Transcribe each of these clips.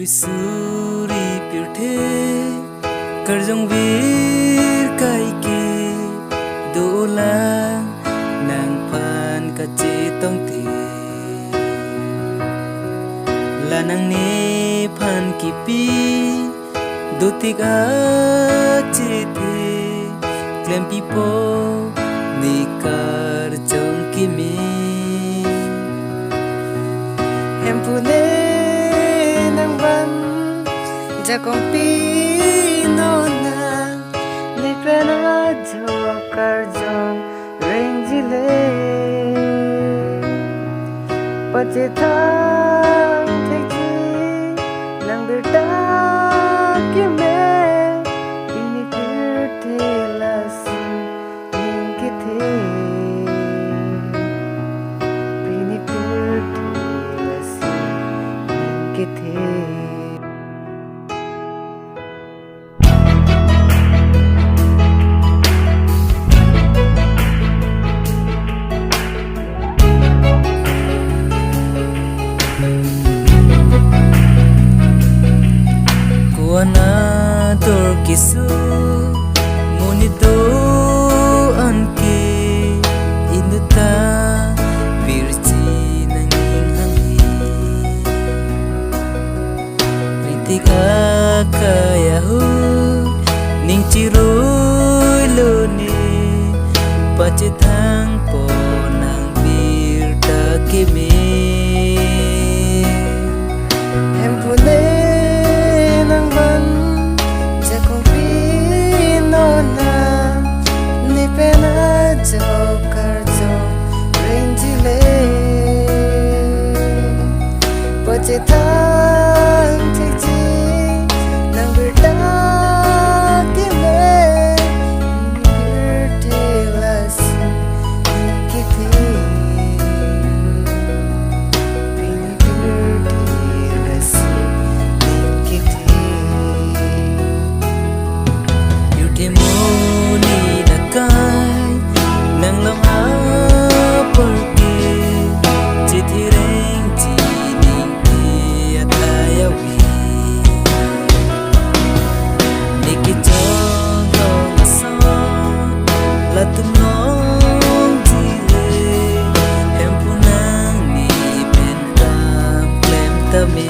suri pirthe karjong vir kai ke dola nang phan ka che tong te la nang ne phan ki pi dotik a che te klem pi po ni kar jong ki mi em pune nang ban ja kong pi no na ni pena jo kar jong ring jile pache tha thai ji nang bir ta ki me ini pir the la si ning ki the ini pir the la si ning ki the Kuana dor kisu monito anke inuta virchi nanging hangi ritika kayahu ning chiroi lone pache thang po nang bir ta ke me em pune nang ban ja kong pi no na ni pena jo kar jo ring jile pache thang thai ji nang bir ta ki me bir the la si ki the nang long a porque chỉ thi reng chỉ ning ti ataya wi niki cho lo maso la tum nong ti le em punang ni pen tam klem ta me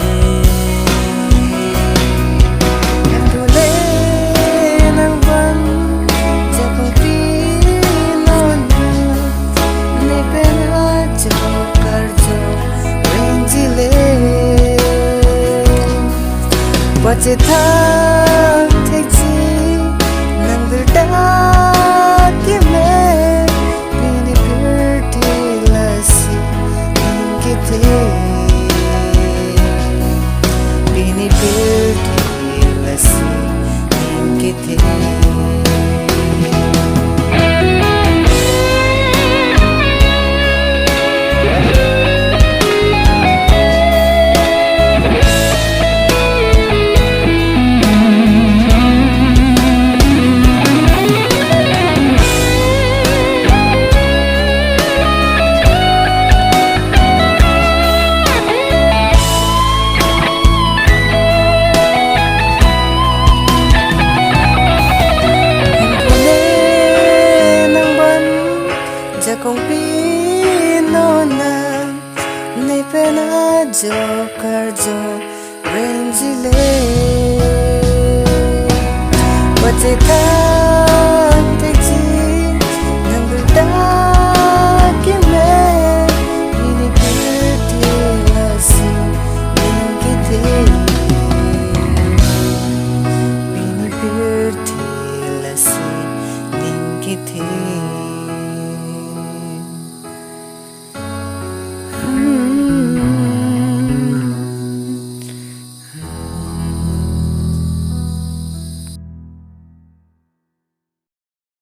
pache thang thai ji nang bir ta ki me pini pir the la si ning ki the pini pir the la si ning ki the kong pi no na nei pena jo kar jo ring jile pache thang thai ji nang bir ta ki me ini pir the la si ning ki the ini pir the la si ning ki the